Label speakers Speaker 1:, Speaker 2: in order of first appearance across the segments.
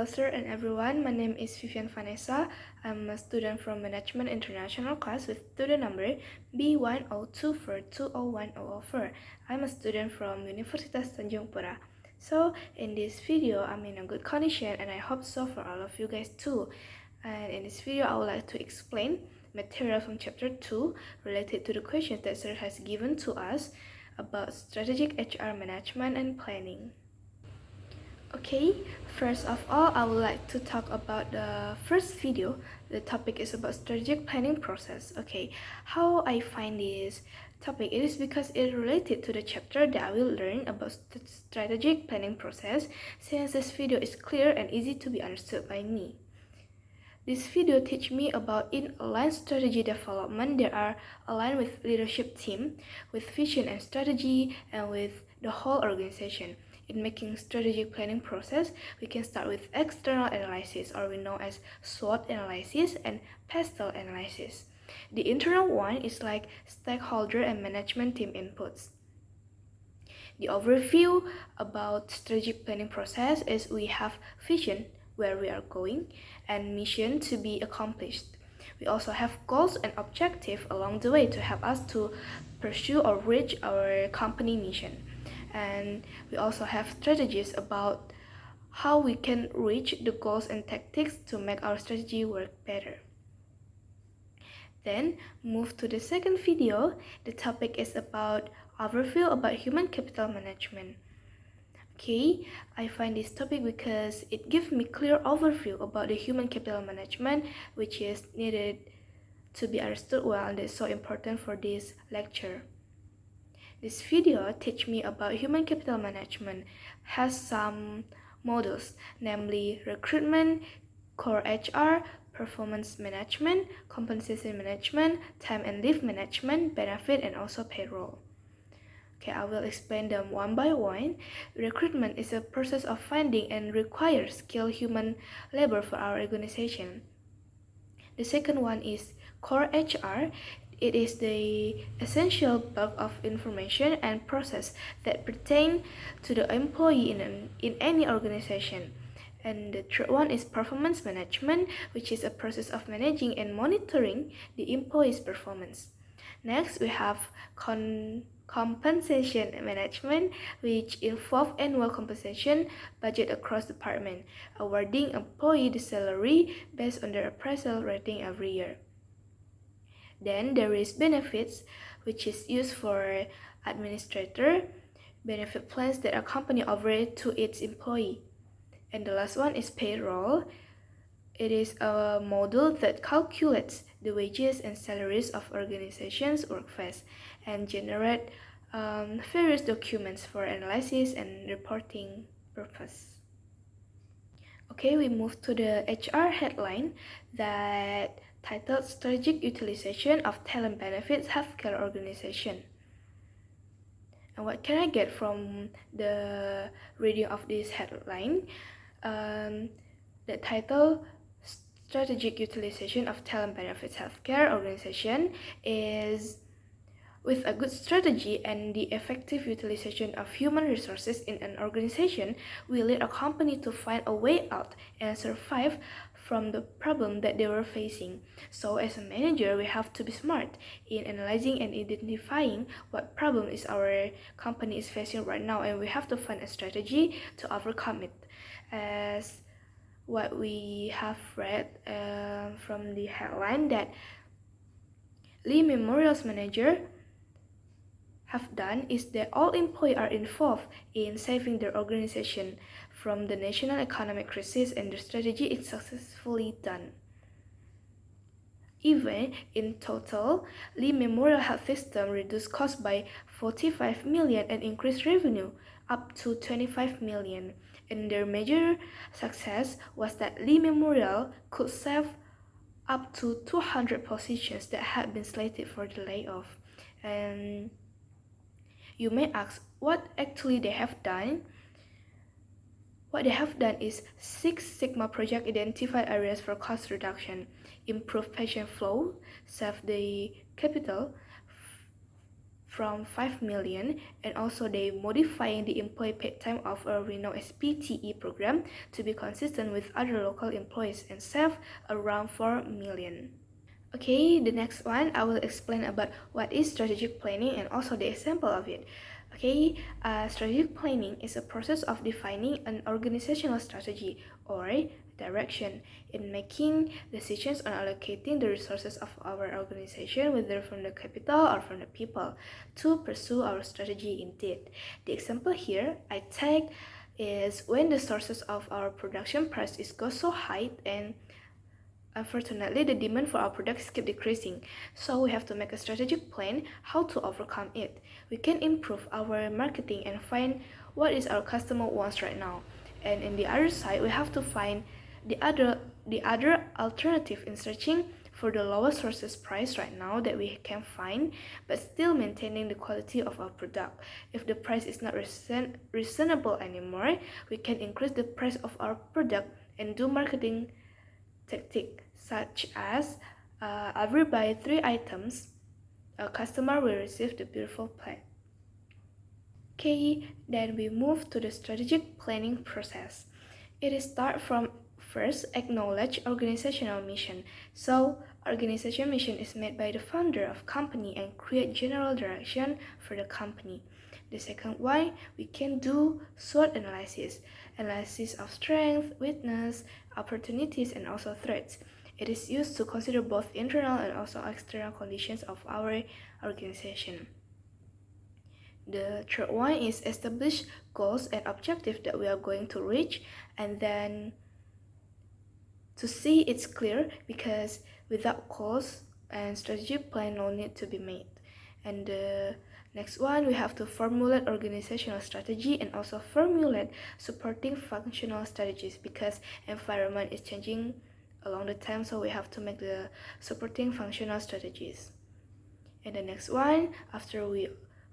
Speaker 1: sir and everyone. My name is Vivian Vanessa. I'm a student from Management International class with student number B1024201004. I'm a student from Universitas Tanjung Pura. So in this video, I'm in a good condition and I hope so for all of you guys too. And in this video, I would like to explain material from chapter 2 related to the questions that sir has given to us about strategic HR management and planning. Okay, first of all, I would like to talk about the first video. The topic is about strategic planning process. Okay, how I find this topic, it is because it is related to the chapter that I will learn about the strategic planning process, since this video is clear and easy to be understood by me. This video teach me about in-aligned strategy development that are aligned with leadership team, with vision and strategy, and with the whole organization. In making strategic planning process, we can start with external analysis, or we know as SWOT analysis and pestle analysis. The internal one is like stakeholder and management team inputs. The overview about strategic planning process is we have vision, where we are going, and mission to be accomplished. We also have goals and objectives along the way to help us to pursue or reach our company mission. And we also have strategies about how we can reach the goals and tactics to make our strategy work better. Then move to the second video. The topic is about overview about human capital management. Okay, I find this topic because it gives me clear overview about the human capital management, which is needed to be understood well, and is so important for this lecture. This video teach me about human capital management, has some models, namely recruitment, core HR, performance management, compensation management, time and leave management, benefit, and also payroll. Okay, I will explain them one by one. Recruitment is a process of finding and requires skilled human labor for our organization. The second one is core HR. It is the essential bulk of information and process that pertain to the employee in any organization. And the third one is performance management, which is a process of managing and monitoring the employee's performance. Next, we have compensation management, which involve annual compensation budget across department, awarding employee the salary based on their appraisal rating every year. Then there is benefits, which is used for administrator, benefit plans that a company offers to its employee. And the last one is payroll. It is a model that calculates the wages and salaries of organizations' workforce and generate various documents for analysis and reporting purpose. Okay, we move to the HR headline that titled Strategic Utilization of Talent Benefits Healthcare Organization. And what can I get from the reading of this headline? The title Strategic Utilization of Talent Benefits Healthcare Organization is with a good strategy and the effective utilization of human resources in an organization will lead a company to find a way out and survive from the problem that they were facing. So as a manager, we have to be smart in analyzing and identifying what problem is our company is facing right now, and we have to find a strategy to overcome it. As what we have read from the headline that Lee Memorial's manager have done is that all employees are involved in saving their organization from the national economic crisis, and the strategy is successfully done. Even in total, Lee Memorial Health System reduced costs by 45 million and increased revenue up to 25 million. And their major success was that Lee Memorial could save up to 200 positions that had been slated for the layoff. And you may ask what actually they have done. What they have done is Six Sigma project identified areas for cost reduction, improve patient flow, save the capital from 5 million, and also they modifying the employee paid time of a renowned SPTE program to be consistent with other local employees and save around 4 million. Okay, the next one I will explain about what is strategic planning and also the example of it. Okay, strategic planning is a process of defining an organizational strategy or direction in making decisions on allocating the resources of our organization, whether from the capital or from the people, to pursue our strategy indeed. The example here I take is when the sources of our production price is go so high and unfortunately, the demand for our products keep decreasing, so we have to make a strategic plan how to overcome it. We can improve our marketing and find what is our customer wants right now. And in the other side, we have to find the other alternative in searching for the lowest sources price right now that we can find, but still maintaining the quality of our product. If the price is not reasonable anymore, we can increase the price of our product and do marketing tactic such as every buy 3 items, a customer will receive the beautiful plate. Okay, then we move to the strategic planning process. It is start from first acknowledge organizational mission. So organization mission is made by the founder of company and create general direction for the company. The second one, we can do SWOT analysis of strength, weakness, opportunities, and also threats. It is used to consider both internal and also external conditions of our organization. The third one is establish goals and objectives that we are going to reach, and then to see it's clear, because without goals and strategic plan no need to be made. And the next one, we have to formulate organizational strategy and also formulate supporting functional strategies, because environment is changing along the time, so we have to make the supporting functional strategies. And the next one, after we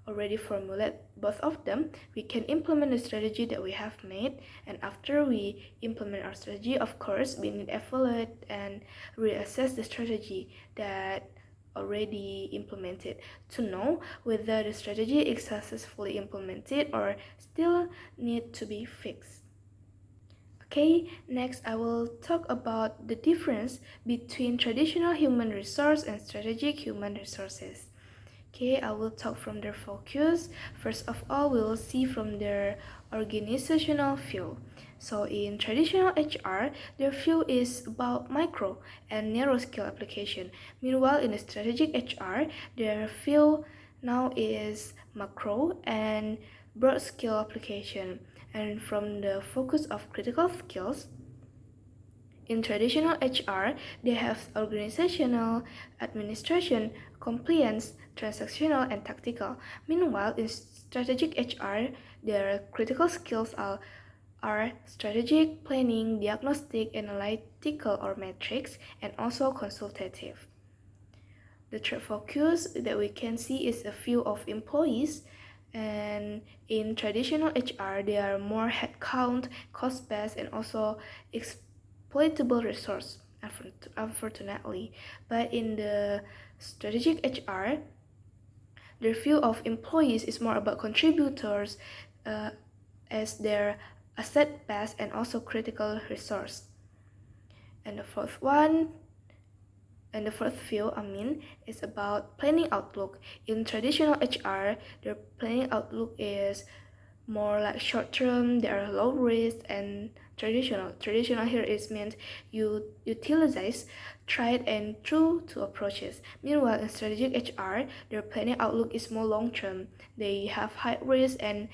Speaker 1: already formulate both of them, we can implement the strategy that we have made. And after we implement our strategy, of course, we need to evaluate and reassess the strategy that already implemented to know whether the strategy is successfully implemented or still need to be fixed. Okay, next I will talk about the difference between traditional human resource and strategic human resources. Okay, I will talk from their focus. First of all, we will see from their organizational view. So in traditional HR, their view is about micro and narrow scale application. Meanwhile, in the strategic HR, their view now is macro and broad scale application. And from the focus of critical skills, in traditional HR, they have organizational, administration, compliance, transactional, and tactical. Meanwhile, in strategic HR, their critical skills are strategic, planning, diagnostic, analytical or metrics, and also consultative. The third focus that we can see is a view of employees. And in traditional HR, they are more headcount, cost-based, and also exploitable resource, unfortunately. But in the strategic HR, the view of employees is more about contributors as their asset base and also critical resource. And the fourth view, is about planning outlook. In traditional HR, their planning outlook is more like short term, they are low risk, and traditional. Traditional here is meant you utilize tried and true to approaches. Meanwhile, in strategic HR, their planning outlook is more long term. They have high risk and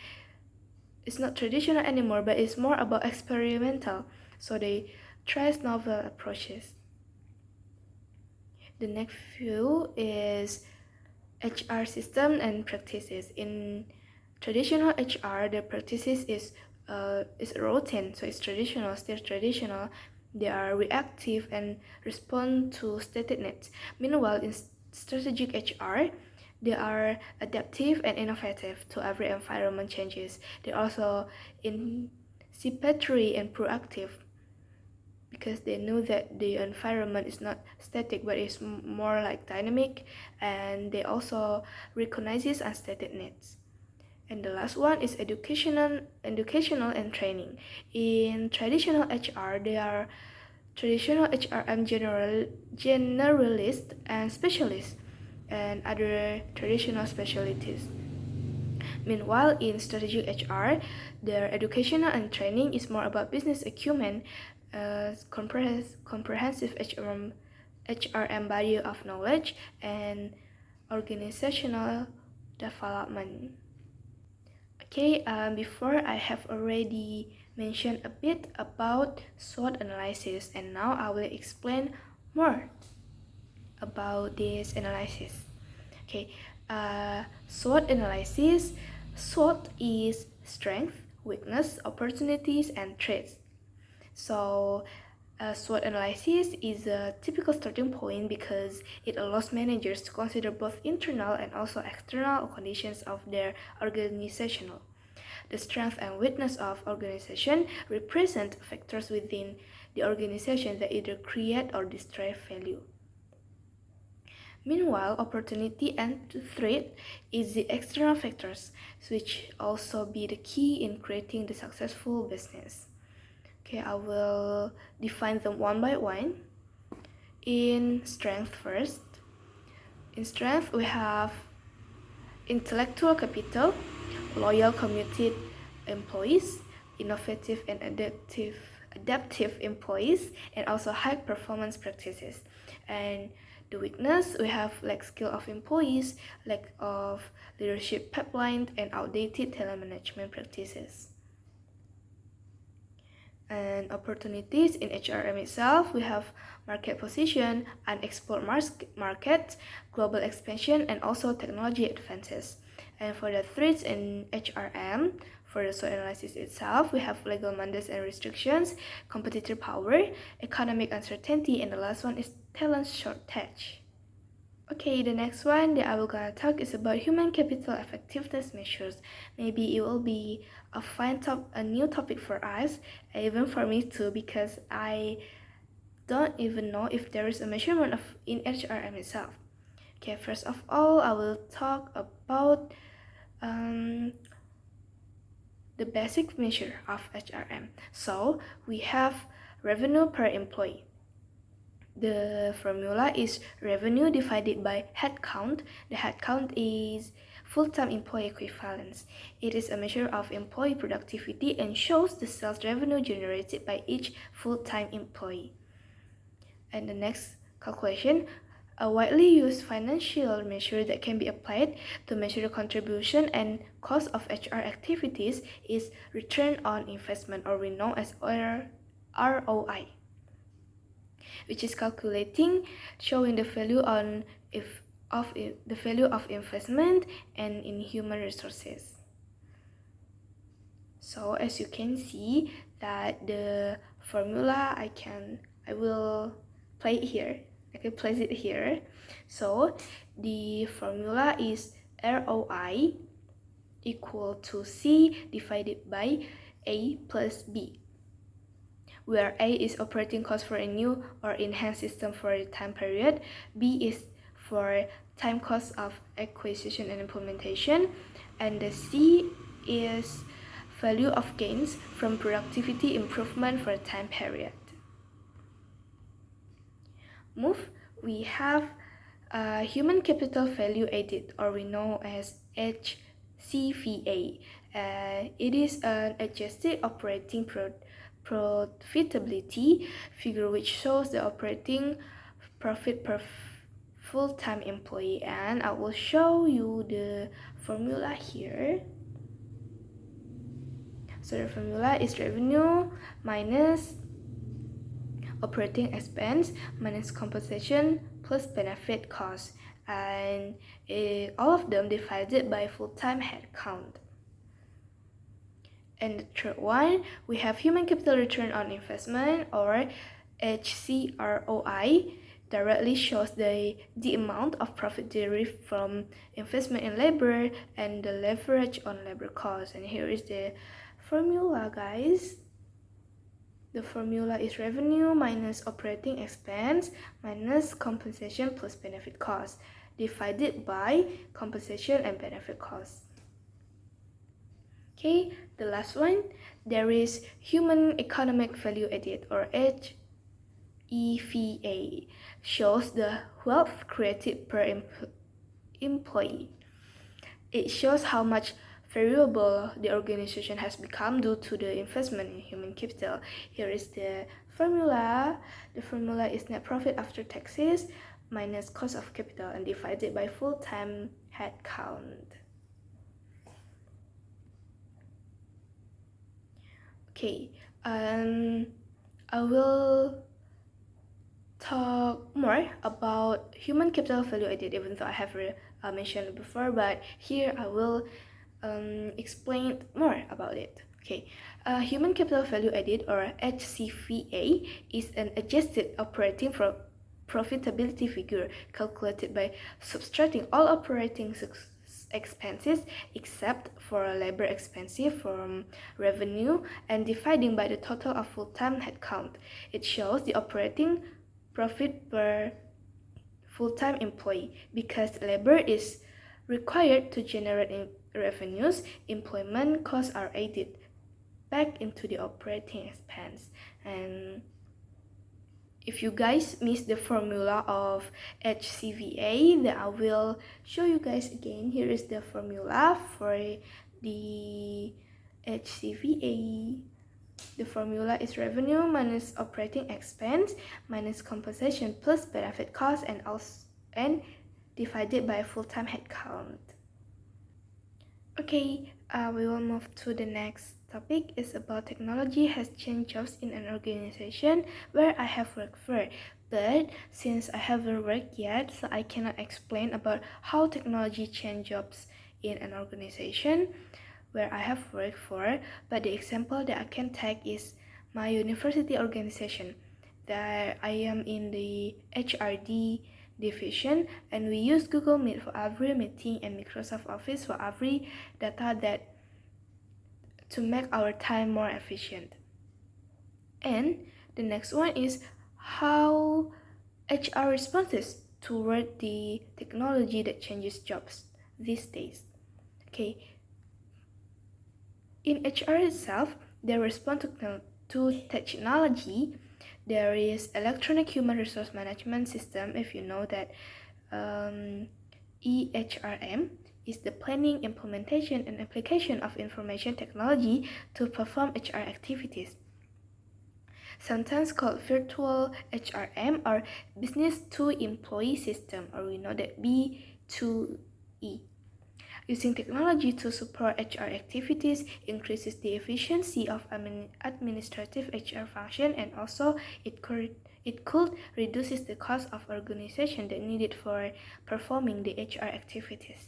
Speaker 1: it's not traditional anymore, but it's more about experimental. So they try novel approaches. The next view is HR system and practices. In traditional HR, the practices is routine, so it's traditional, still traditional. They are reactive and respond to stated needs. Meanwhile, in strategic HR, they are adaptive and innovative to every environment changes. They're also anticipatory and proactive. because they know that the environment is not static but it's more like dynamic, and they also recognizes unstated needs. And the last one is educational and training. In traditional HR, there are traditional HRM generalist and specialist, and other traditional specialties. Meanwhile, in strategic HR, their educational and training is more about business acumen, comprehensive HRM body of knowledge, and organizational development. Okay, before I have already mentioned a bit about SWOT analysis, and now I will explain more about this analysis. Okay, SWOT analysis. SWOT is strength, weakness, opportunities, and threats. So, SWOT analysis is a typical starting point because it allows managers to consider both internal and also external conditions of their organization. The strength and weakness of organization represent factors within the organization that either create or destroy value. Meanwhile, opportunity and threat is the external factors, which also be the key in creating the successful business. Okay, I will define them one by one. In strength first. In strength, we have intellectual capital, loyal committed employees, innovative and adaptive employees, and also high performance practices. And the weakness, we have lack skill of employees, lack of leadership pipeline, and outdated talent management practices. And opportunities in HRM itself, we have market position, unexplored market, global expansion, and also technology advances. And for the threats in HRM, for the SWOT analysis itself, we have legal mandates and restrictions, competitor power, economic uncertainty, and the last one is talent shortage. Okay, the next one that I will gonna talk is about human capital effectiveness measures. Maybe it will be a new topic for us, even for me too, because I don't even know if there is a measurement of in HRM itself. Okay, first of all, I will talk about the basic measure of HRM. So we have revenue per employee. The formula is revenue divided by headcount. The headcount is full-time employee equivalence. It is a measure of employee productivity and shows the sales revenue generated by each full-time employee. And the next calculation, a widely used financial measure that can be applied to measure the contribution and cost of HR activities is return on investment, or we know as ROI, which is calculating showing the value of the value of investment and in human resources. So as you can see that the formula I will play it here. I can place it here. So the formula is ROI equal to C divided by A plus B, where A is operating cost for a new or enhanced system for a time period, B is for time cost of acquisition and implementation, and the C is value of gains from productivity improvement for a time period. We have human capital value added, or we know as HCVA. It is an adjusted operating profitability figure which shows the operating profit per full-time employee, and I will show you the formula here. So the formula is revenue minus operating expense minus compensation plus benefit cost, and all of them divided by full-time headcount. And the third one, we have human capital return on investment, or HCROI, directly shows the amount of profit derived from investment in labor and the leverage on labor costs. And here is the formula, guys. The formula is revenue minus operating expense minus compensation plus benefit cost divided by compensation and benefit cost. Okay, the last one, there is human economic value added or HEVA, shows the wealth created per employee. It shows how much valuable the organization has become due to the investment in human capital. Here is the formula. The formula is net profit after taxes minus cost of capital and divided by full-time headcount. Okay, I will talk more about human capital value added, even though I have mentioned it before, but here I will explain more about it. Okay, human capital value added or HCVA is an adjusted operating profitability figure calculated by subtracting all operating expenses except for labor expenses from revenue and dividing by the total of full-time headcount. It shows the operating profit per full-time employee. Because labor is required to generate revenues, employment costs are added back into the operating expense. And if you guys miss the formula of HCVA, then I will show you guys again. Here is the formula for the HCVA. The formula is revenue minus operating expense minus compensation plus benefit cost and divided by full-time headcount. Okay, we will move to the next topic. Is about technology has changed jobs in an organization where I have worked for. But since I haven't worked yet, so I cannot explain about how technology changed jobs in an organization where I have worked for. But the example that I can take is my university organization, that I am in the HRD division, and we use Google Meet for every meeting and Microsoft Office for every data that to make our time more efficient. And the next one is how HR responses toward the technology that changes jobs these days. Okay, in HR itself, they respond to technology. There is electronic human resource management system. If you know that EHRM is the planning, implementation, and application of information technology to perform HR activities. Sometimes called virtual HRM or business to employee system, or we know that B2E. Using technology to support HR activities increases the efficiency of administrative HR function, and also it could reduces the cost of organization that needed for performing the HR activities.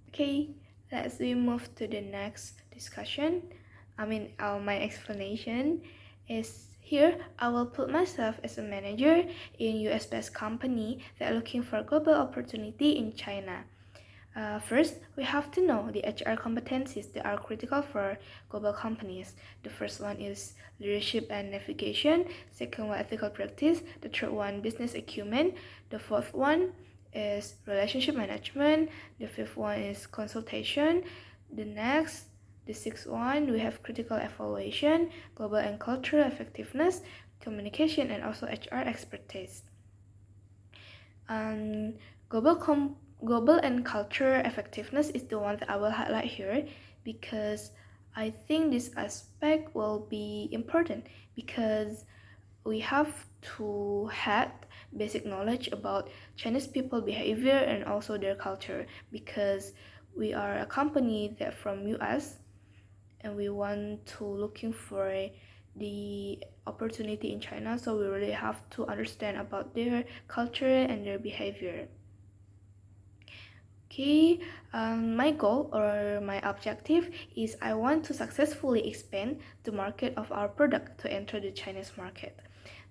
Speaker 1: Okay, let's move to the next discussion. My explanation is here. I will put myself as a manager in US-based company that are looking for global opportunity in China. First, we have to know the HR competencies that are critical for global companies. The first one is leadership and navigation. Second one, ethical practice. The third one, business acumen. The fourth one is relationship management. The fifth one is consultation. The sixth one, we have critical evaluation, global and cultural effectiveness, communication, and also HR expertise. Global and cultural effectiveness is the one that I will highlight here, because I think this aspect will be important, because we have to have basic knowledge about Chinese people behavior and also their culture, because we are a company that from US and we want to looking for the opportunity in China, so we really have to understand about their culture and their behavior. Okay, my goal or my objective is I want to successfully expand the market of our product to enter the Chinese market.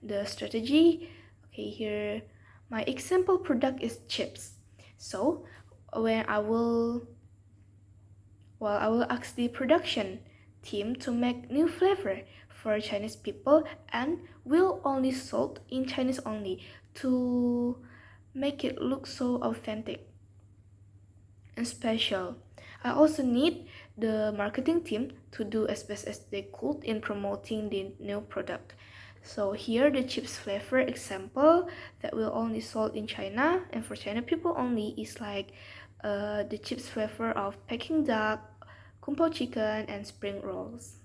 Speaker 1: The strategy, okay, here my example product is chips. So when I will ask the production team to make new flavor for Chinese people and will only sold in Chinese only to make it look so authentic and special. I also need the marketing team to do as best as they could in promoting the new product. So here the chips flavor example that will only sold in China and for China people only is like the chips flavor of Peking duck, Kung Pao chicken, and spring rolls.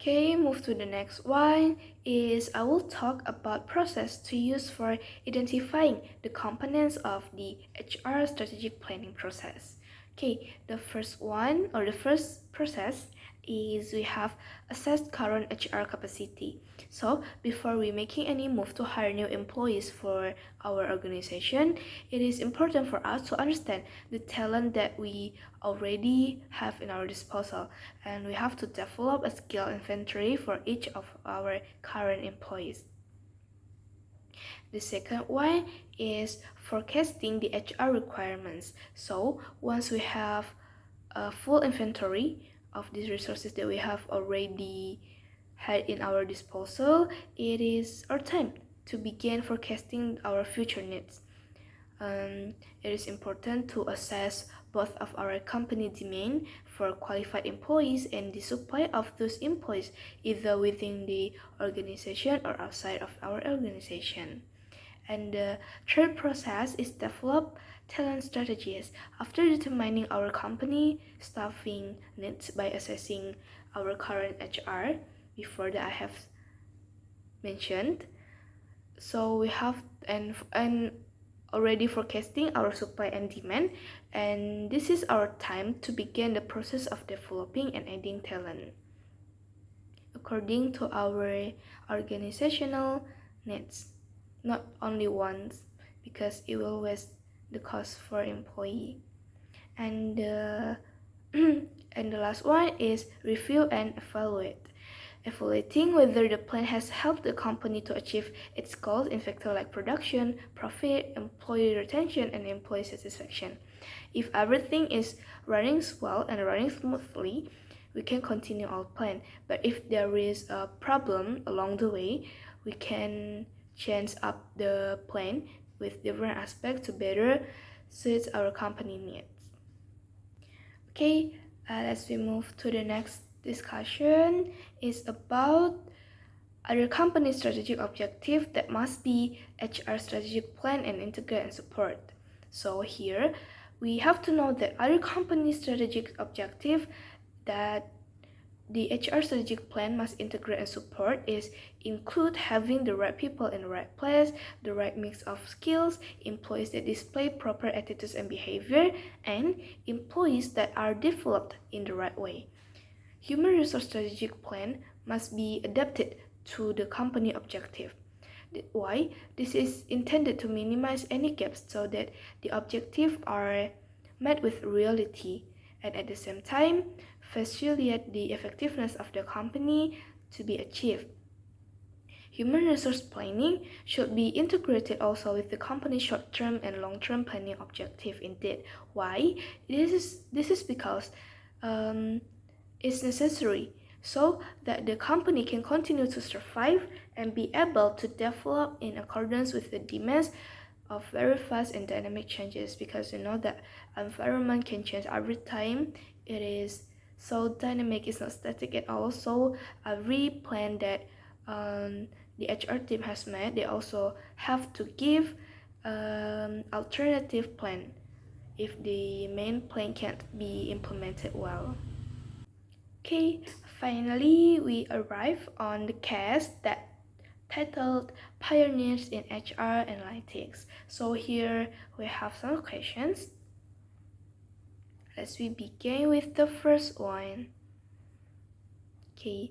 Speaker 1: Okay, move to the next one is I will talk about process to use for identifying the components of the HR strategic planning process. Okay, the first one or the first process is we have assessed current HR capacity. So before we making any move to hire new employees for our organization, it is important for us to understand the talent that we already have in our disposal, and we have to develop a skill inventory for each of our current employees. The second one is forecasting the HR requirements. So once we have a full inventory of these resources that we have already had in our disposal, it is our time to begin forecasting our future needs. It is important to assess both of our company demand for qualified employees and the supply of those employees either within the organization or outside of our organization. And the third process is develop talent strategies. After determining our company staffing needs by assessing our current HR, before that I have mentioned, so we have and already forecasting our supply and demand, and this is our time to begin the process of developing and adding talent according to our organizational needs, not only once, because it will waste the cost for employee. And and the last one is review and evaluate. Evaluating whether the plan has helped the company to achieve its goals in factors like production, profit, employee retention, and employee satisfaction. If everything is running well and running smoothly, we can continue our plan. But if there is a problem along the way, we can change up the plan with different aspects to better suit our company needs. Okay, let's move to the next discussion. Is about other company strategic objective that must be HR strategic plan and integrate and support. So here we have to know that other company strategic objective that the HR strategic plan must integrate and support is include having the right people in the right place, the right mix of skills, employees that display proper attitudes and behavior, and employees that are developed in the right way. Human resource strategic plan must be adapted to the company objective. Why? This is intended to minimize any gaps so that the objectives are met with reality and at the same time facilitate the effectiveness of the company to be achieved. Human resource planning should be integrated also with the company's short-term and long-term planning objective indeed. Why? This is because it's necessary so that the company can continue to survive and be able to develop in accordance with the demands of very fast and dynamic changes, because you know that environment can change every time. It is so dynamic, it's not static at all. So every plan that the HR team has made, they also have to give alternative plan if the main plan can't be implemented well. Okay, finally we arrive on the case that titled Pioneers in HR Analytics. So here we have some questions. Let's begin with the first one. Okay,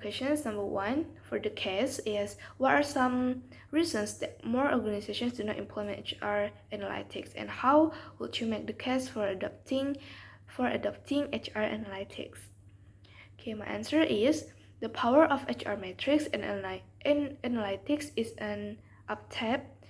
Speaker 1: questions number one for the case is, what are some reasons that more organizations do not implement HR analytics, and how would you make the case for adopting HR analytics? Okay, my answer is the power of HR metrics and analytics is an untapped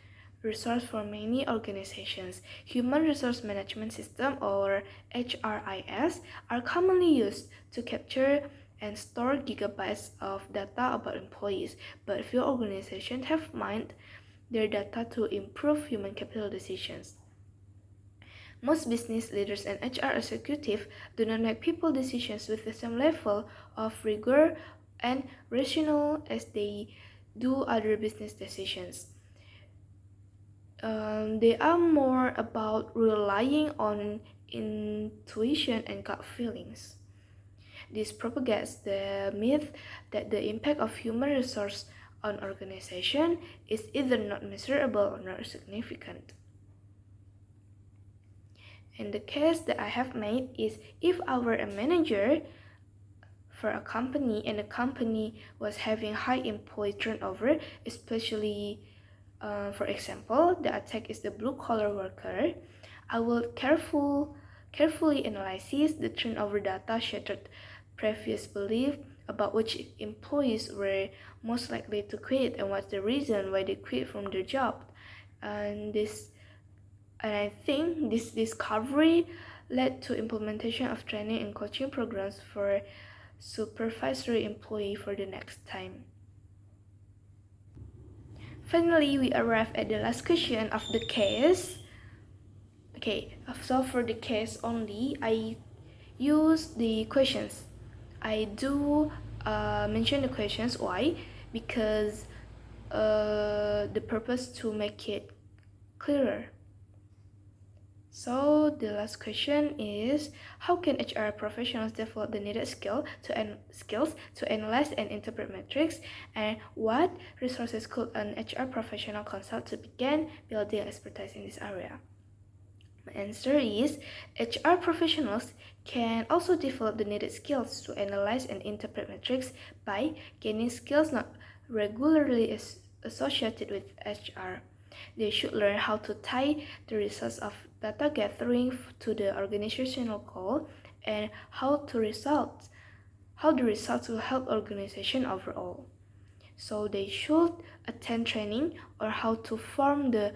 Speaker 1: resource for many organizations. Human Resource Management System, or HRIS, are commonly used to capture and store gigabytes of data about employees, but few organizations have mined their data to improve human capital decisions. Most business leaders and HR executives do not make people decisions with the same level of rigor and rationale as they do other business decisions. They are more about relying on intuition and gut feelings. This propagates the myth that the impact of human resource on organization is either not measurable or not significant. And the case that I have made is if I were a manager for a company and the company was having high employee turnover, especially for example, the attack is the blue-collar worker, I will carefully analyze the turnover data, shattered previous belief about which employees were most likely to quit and what's the reason why they quit from their job. And I think this discovery led to implementation of training and coaching programs for supervisory employee for the next time. Finally, we arrive at the last question of the case. Okay, so for the case only, I use the questions. I do mention the questions. Why? Because the purpose to make it clearer. So the last question is, how can HR professionals develop the needed skills to analyze and interpret metrics, and what resources could an HR professional consult to begin building expertise in this area? My answer is, HR professionals can also develop the needed skills to analyze and interpret metrics by gaining skills not regularly associated with HR. They should learn how to tie the results of data gathering to the organizational goal and how the results will help organization overall. So they should attend training on how to form the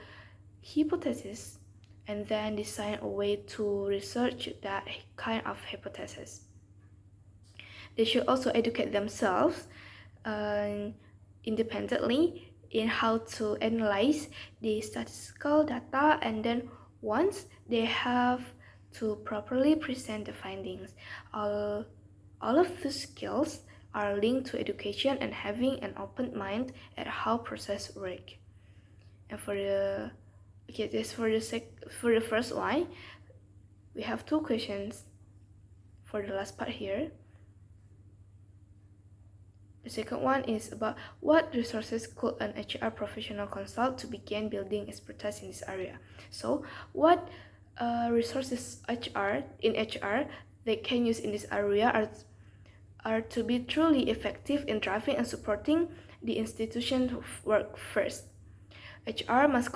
Speaker 1: hypothesis and then design a way to research that kind of hypothesis. They should also educate themselves independently in how to analyze the statistical data, and then once they have to properly present the findings. All of the skills are linked to education and having an open mind at how process work. And for the first one, we have two questions for the last part here. The second one is about what resources could an HR professional consult to begin building expertise in this area. So, what resources in HR they can use in this area are to be truly effective in driving and supporting the institution's work first. HR must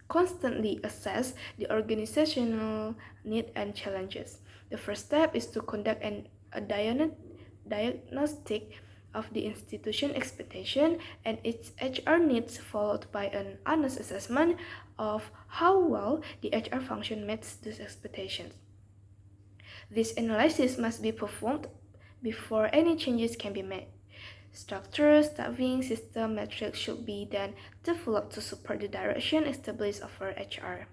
Speaker 1: constantly assess the organizational need and challenges. The first step is to conduct a diagnostic of the institution expectation and its HR needs, followed by an honest assessment of how well the HR function meets these expectations. This analysis must be performed before any changes can be made. Structure, staffing, system, metrics should be then developed to support the direction established for HR.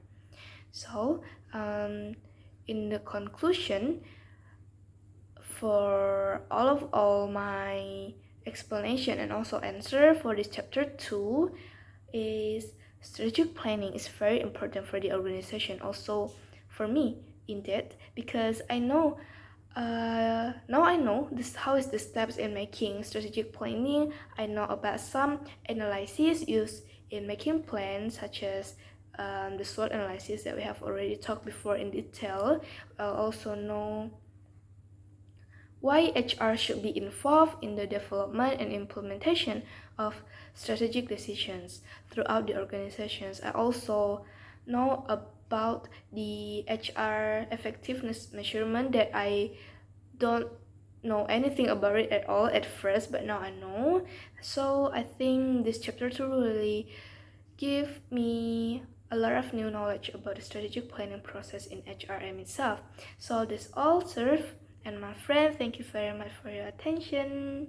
Speaker 1: So, in the conclusion, for all my explanation and also answer for this chapter 2 is strategic planning is very important for the organization, also for me indeed, because now I know this how is the steps in making strategic planning. I know about some analysis used in making plans, such as the SWOT analysis that we have already talked before in detail. I'll also know why HR should be involved in the development and implementation of strategic decisions throughout the organizations. I also know about the HR effectiveness measurement that I don't know anything about it at all at first, but now I know. So I think this chapter 2 really give me a lot of new knowledge about the strategic planning process in HRM itself. So this all serve, and my friend, thank you very much for your attention.